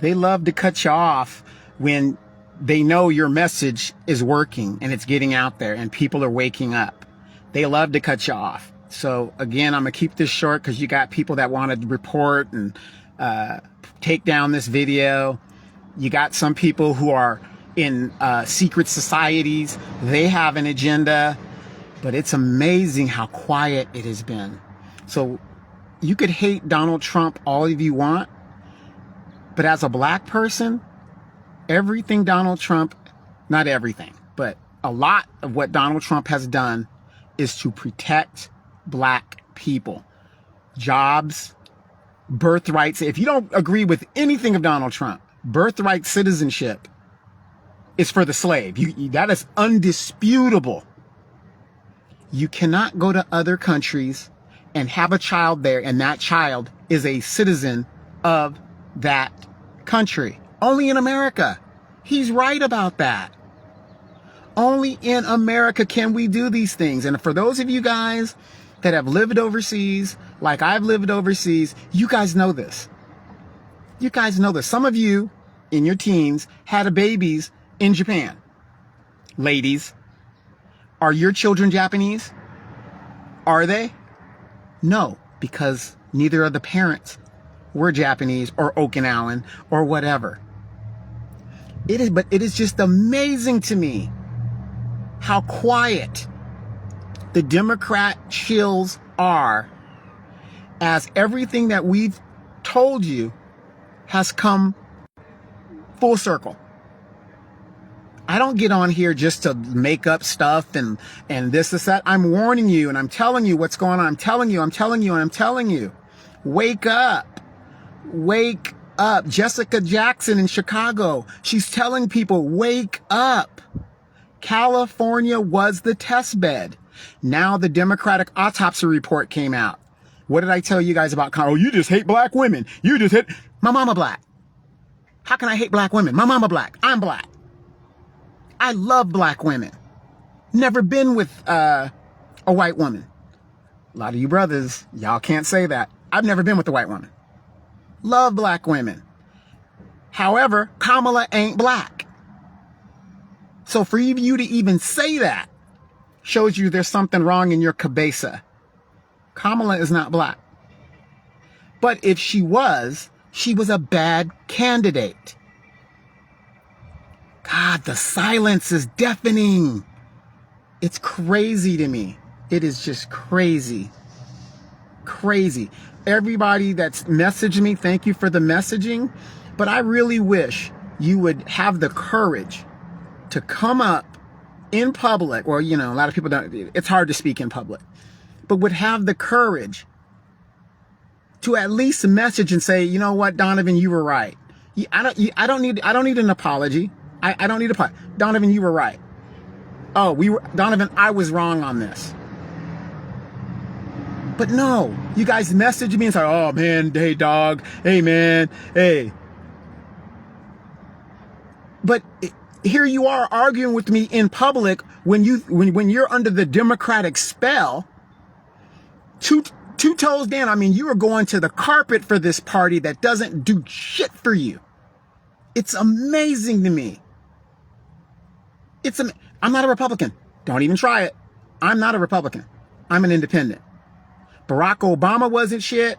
They love to cut you off when they know your message is working and it's getting out there and people are waking up. They love to cut you off. So again, I'm gonna keep this short because you got people that want to report and take down this video. You got some people who are in secret societies. They have an agenda, but it's amazing how quiet it has been. So you could hate Donald Trump all of you want, but as a black person, everything Donald Trump, not everything, but a lot of what Donald Trump has done is to protect black people. Jobs, birthrights. If you don't agree with anything of Donald Trump, birthright citizenship is for the slave. That is undisputable. You cannot go to other countries and have a child there, and that child is a citizen of that country. Only in America. He's right about that. Only in America can we do these things. And for those of you guys that have lived overseas, like I've lived overseas, you guys know this. You guys know this. Some of you in your teens had babies in Japan. Ladies, are your children Japanese? Are they? No, because neither of the parents were Japanese or Okinawan or whatever. But it is just amazing to me how quiet the Democrat shills are, as everything that we've told you has come full circle. I don't get on here just to make up stuff and this, that. I'm warning you and I'm telling you what's going on. I'm telling you. Wake up. Wake up. Jessica Jackson in Chicago, she's telling people, wake up. California was the test bed. Now the Democratic autopsy report came out. What did I tell you guys about? Oh, you just hate black women. You just hate. My mama black. How can I hate black women? My mama black. I'm black. I love black women. Never been with a white woman. A lot of you brothers, y'all can't say that. I've never been with a white woman. Love black women. However, Kamala ain't black. So for you to even say that shows you there's something wrong in your cabeza. Kamala is not black. But if she was a bad candidate. God, the silence is deafening. It's crazy to me. It is just crazy. Crazy. Everybody that's messaged me, thank you for the messaging. But I really wish you would have the courage to come up in public. Well, you know, a lot of people don't, it's hard to speak in public, but would have the courage to at least message and say, you know what, Donovan, you were right. I don't need an apology. I don't need a apology. Donovan, you were right. Oh, Donovan, I was wrong on this. But no, you guys message me and say, oh man, hey dog, hey man, hey. But here you are arguing with me in public when you're under the Democratic spell. Two toes down. I mean, you are going to the carpet for this party that doesn't do shit for you. It's amazing to me. I'm not a Republican. Don't even try it. I'm not a Republican. I'm an independent. Barack Obama wasn't shit,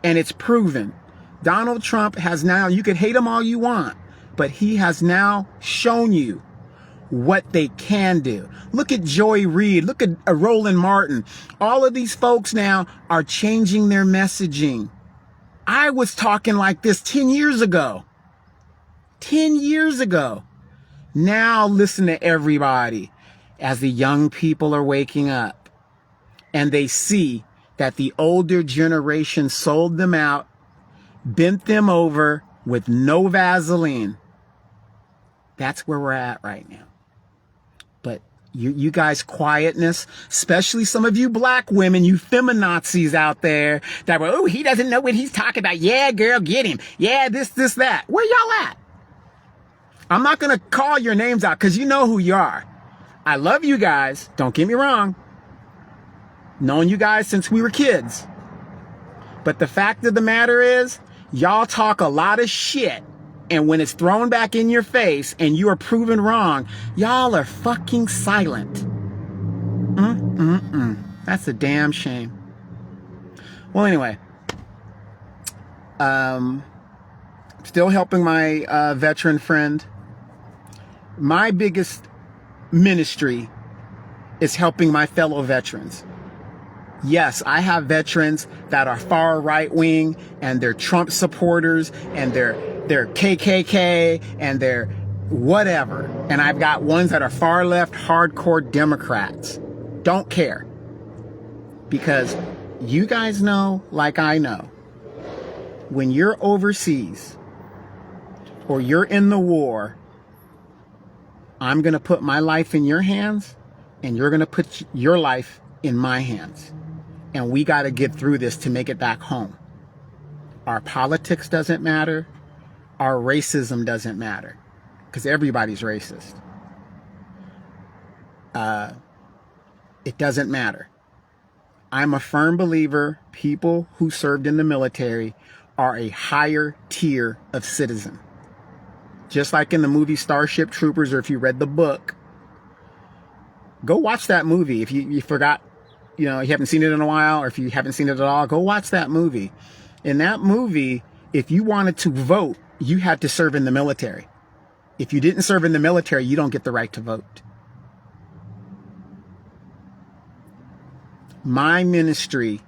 and it's proven. Donald Trump has now, you could hate him all you want, but he has now shown you what they can do. Look at Joy Reid. Look at Roland Martin. All of these folks now are changing their messaging. I was talking like this 10 years ago. 10 years ago. Now listen to everybody as the young people are waking up and they see that the older generation sold them out, bent them over with no Vaseline. That's where we're at right now. But you guys' quietness, especially some of you black women, you feminazis out there that were, oh, he doesn't know what he's talking about. Yeah, girl, get him. Yeah, this, that. Where y'all at? I'm not going to call your names out because you know who you are. I love you guys. Don't get me wrong. Known you guys since we were kids. But the fact of the matter is, y'all talk a lot of shit And when it's thrown back in your face and you are proven wrong, y'all are fucking silent. That's a damn shame. Well, anyway, still helping my veteran friend. My biggest ministry is helping my fellow veterans. Yes, I have veterans that are far right wing and they're Trump supporters and they're KKK and they're whatever. And I've got ones that are far left, hardcore Democrats. Don't care. Because you guys know, like I know, when you're overseas or you're in the war, I'm going to put my life in your hands and you're going to put your life in my hands. And we got to get through this to make it back home. Our politics doesn't matter. Our racism doesn't matter. Because everybody's racist. It doesn't matter. I'm a firm believer people who served in the military are a higher tier of citizen. Just like in the movie Starship Troopers, or if you read the book, go watch that movie. If you forgot, you haven't seen it in a while, or if you haven't seen it at all, go watch that movie. In that movie, if you wanted to vote, you had to serve in the military. If you didn't serve in the military, you don't get the right to vote. My ministry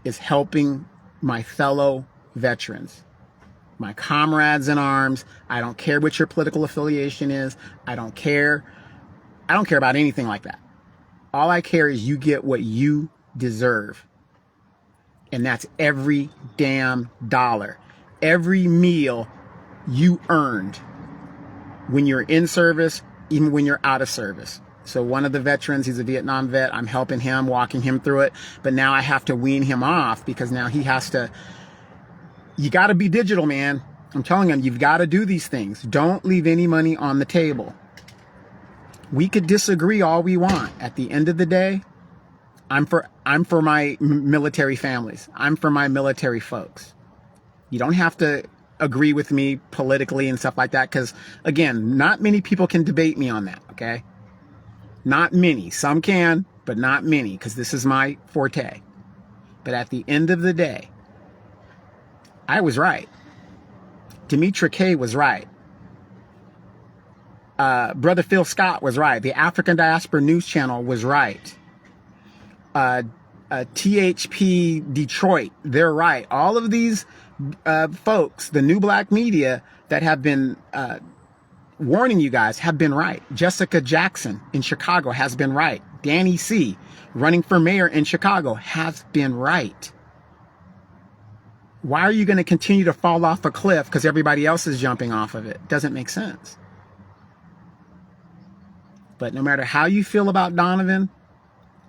is helping my fellow veterans, my comrades in arms. I don't care what your political affiliation is. I don't care about anything like that. All I care is you get what you deserve. And that's every damn dollar, every meal you earned when you're in service, even when you're out of service. So one of the veterans, he's a Vietnam vet. I'm helping him, walking him through it. But now I have to wean him off because now he has to, you got to be digital, man. I'm telling him, you've got to do these things. Don't leave any money on the table. We could disagree all we want. At the end of the day, I'm for my military families. I'm for my military folks. You don't have to agree with me politically and stuff like that, because again, not many people can debate me on that, okay? Not many. Some can, but not many, because this is my forte. But at the end of the day, I was right. Demetra K was right. Brother Phil Scott was right. The African Diaspora News Channel was right. THP Detroit, they're right. All of these folks, the new black media that have been warning you guys, have been right. Jessica Jackson in Chicago has been right. Danny C, running for mayor in Chicago, has been right. Why are you going to continue to fall off a cliff because everybody else is jumping off of it? Doesn't make sense. But no matter how you feel about Donovan,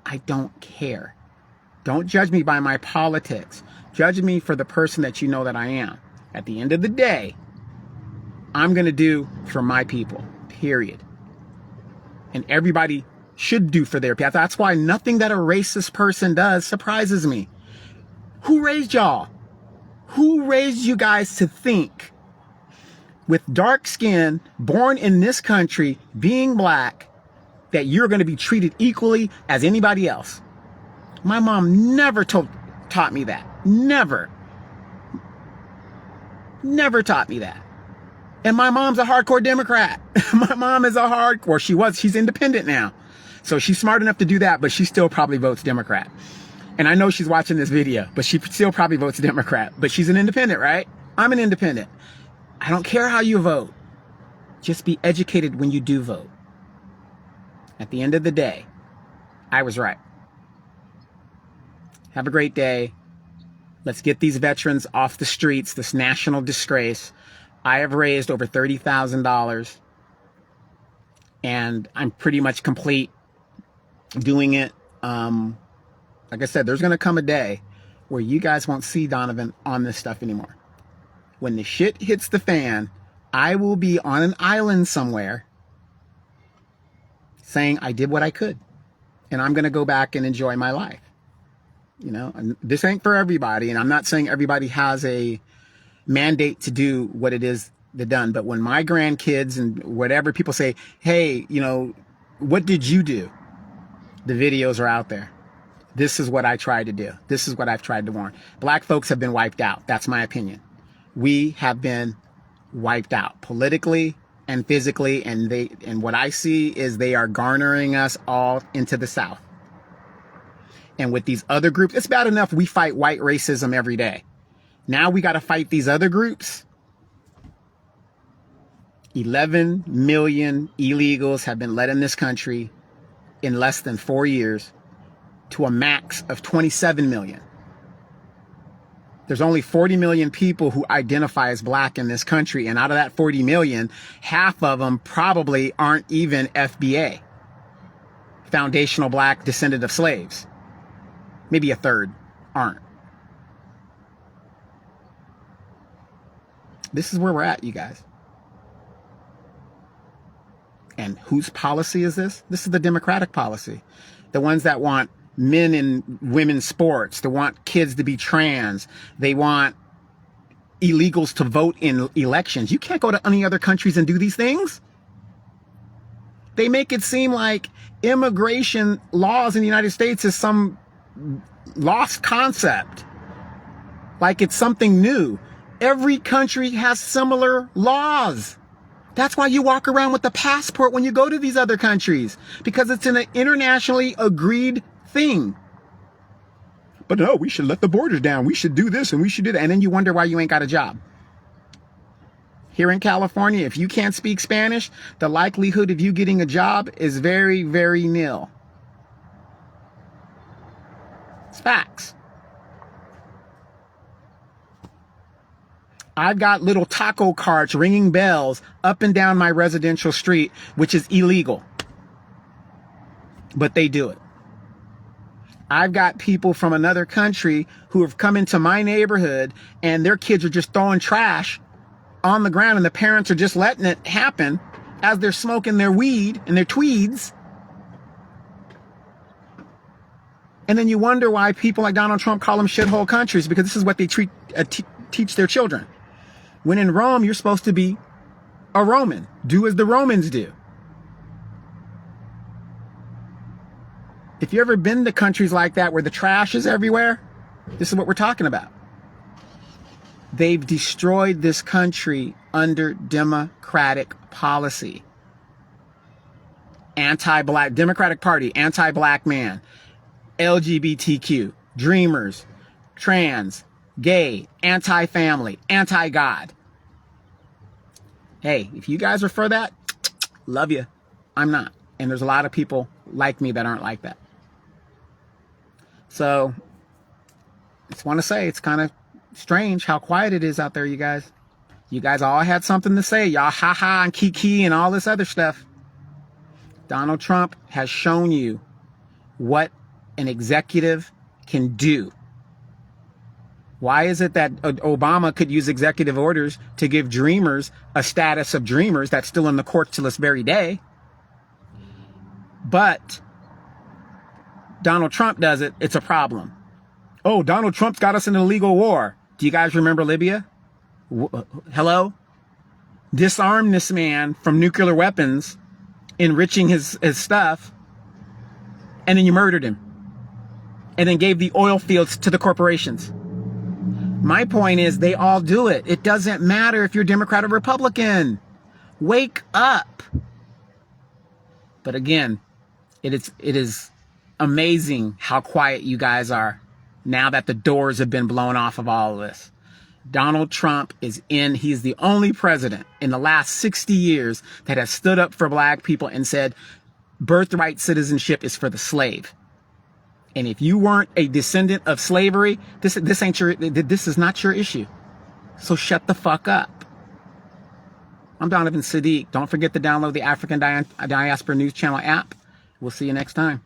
I don't care. Don't judge me by my politics. Judge me for the person that you know that I am. At the end of the day, I'm going to do for my people, period. And everybody should do for their people. That's why nothing that a racist person does surprises me. Who raised y'all? Who raised you guys to think with dark skin, born in this country, being black, that you're going to be treated equally as anybody else? My mom never taught me that. Never taught me that. And my mom's a hardcore Democrat. My mom is a hardcore. She's independent now. So she's smart enough to do that, but she still probably votes Democrat. And I know she's watching this video, but she still probably votes Democrat. But she's an independent, right? I'm an independent. I don't care how you vote. Just be educated when you do vote. At the end of the day, I was right. Have a great day. Let's get these veterans off the streets, this national disgrace. I have raised over $30,000 and I'm pretty much complete doing it. Like I said, there's going to come a day where you guys won't see Donovan on this stuff anymore. When the shit hits the fan, I will be on an island somewhere saying I did what I could and I'm going to go back and enjoy my life. And this ain't for everybody. And I'm not saying everybody has a mandate to do what it is they're done. But when my grandkids and whatever people say, hey, you know, what did you do? The videos are out there. This is what I tried to do. This is what I've tried to warn. Black folks have been wiped out. That's my opinion. We have been wiped out politically and physically. And what I see is they are garnering us all into the South. And with these other groups, it's bad enough we fight white racism every day. Now we got to fight these other groups. 11 million illegals have been let in this country in less than 4 years to a max of 27 million. There's only 40 million people who identify as black in this country. And out of that 40 million, half of them probably aren't even FBA, foundational black descendant of slaves. Maybe a third aren't. This is where we're at, you guys. And whose policy is this? This is the Democratic policy. The ones that want men in women's sports. They want kids to be trans. They want illegals to vote in elections. You can't go to any other countries and do these things. They make it seem like immigration laws in the United States is some lost concept. Like it's something new. Every country has similar laws. That's why you walk around with a passport when you go to these other countries, because it's an internationally agreed thing. But no, we should let the borders down. We should do this and we should do that. And then you wonder why you ain't got a job. Here in California, if you can't speak Spanish, the likelihood of you getting a job is very, very nil. It's facts. I've got little taco carts ringing bells up and down my residential street, which is illegal. But they do it. I've got people from another country who have come into my neighborhood and their kids are just throwing trash on the ground and the parents are just letting it happen as they're smoking their weed and their tweeds. And then you wonder why people like Donald Trump call them shithole countries, because this is what they teach their children. When in Rome, you're supposed to be a Roman. Do as the Romans do. If you've ever been to countries like that where the trash is everywhere, this is what we're talking about. They've destroyed this country under Democratic policy. Anti-black, Democratic Party, anti-black man, LGBTQ, dreamers, trans, gay, anti-family, anti-God. Hey, if you guys are for that, love you. I'm not. And there's a lot of people like me that aren't like that. So, I just want to say it's kind of strange how quiet it is out there, you guys. You guys all had something to say. Y'all ha-ha and kiki and all this other stuff. Donald Trump has shown you what an executive can do. Why is it that Obama could use executive orders to give dreamers a status of dreamers that's still in the courts to this very day? But Donald Trump does it, it's a problem. Oh, Donald Trump's got us in an illegal war. Do you guys remember Libya? Hello? Disarm this man from nuclear weapons, enriching his stuff, and then you murdered him. And then gave the oil fields to the corporations. My point is, they all do it. It doesn't matter if you're Democrat or Republican. Wake up. But again, it is amazing how quiet you guys are now that the doors have been blown off of all of this. Donald Trump is he's the only president in the last 60 years that has stood up for black people and said birthright citizenship is for the slave. And if you weren't a descendant of slavery, this is not your issue. So shut the fuck up. I'm Donovan Sadiq. Don't forget to download the African Diaspora News Channel app. We'll see you next time.